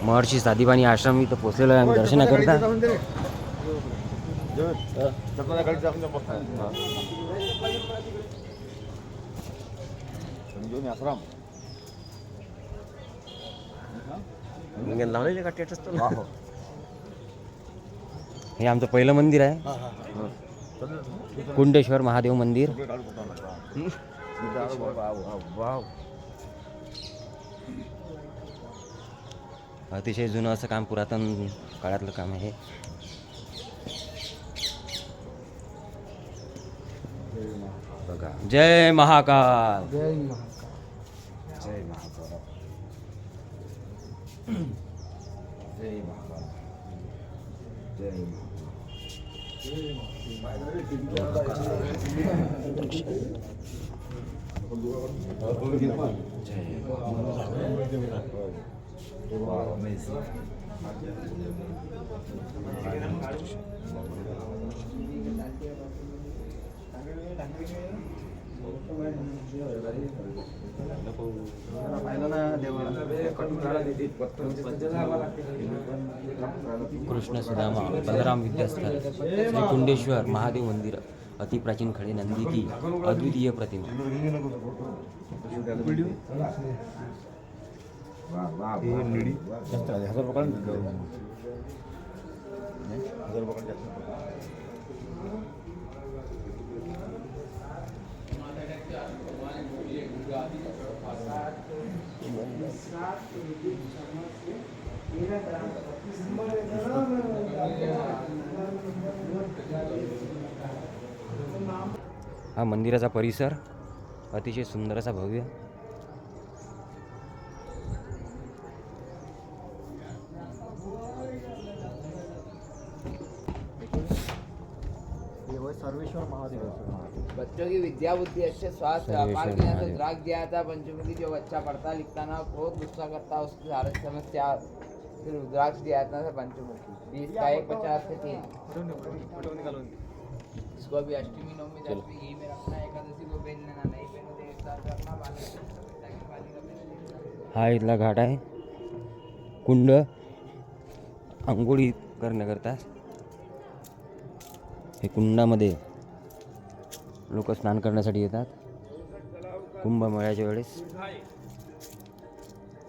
महर्षी साधीबानी आश्रम इथं पोचलेलो आहे आम्ही दर्शनाकरता. हे आमचं पहिलं मंदिर आहे, कुंडेश्वर महादेव मंदिर. अतिशय जुनं असं काम, पुरातन काळातलं काम आहे. बघा, जय महाकाल. जय महाकाल. जय महाकाल. जय महाकाल. जय कृष्ण सुदामा बलराम विद्यास्थल श्री कुंडेश्वर महादेव मंदिर, अतिप्राचीन खडे नंदी की अद्वितीय प्रतिमा. हा मंदिराचा परिसर अतिशय सुंदर असा भव्य. सर्वेश्वर महादेव. बच्चों की विद्या बुद्धि अच्छे स्वास्थ्य व्यापार के लिए तो द्राग दिया था पंचमुखी. जो बच्चा पढ़ता लिखता ना बहुत गुस्सा करता उसकी सारी समस्या, फिर रुद्राक्ष दिया था पंचमुखी 20 का 1 50 से 3. इसको अभी अष्टमी नवमी दशमी घी में रखना, एकादशी को पहन लेना, नहीं पहनो तो इफ्तार करना. हा इथला घाट आहे, कुंड आंघोळी करण्याकरता. हे कुंडामध्ये लोक स्नान करण्यासाठी येतात कुंभमेळ्याच्या वेळेस.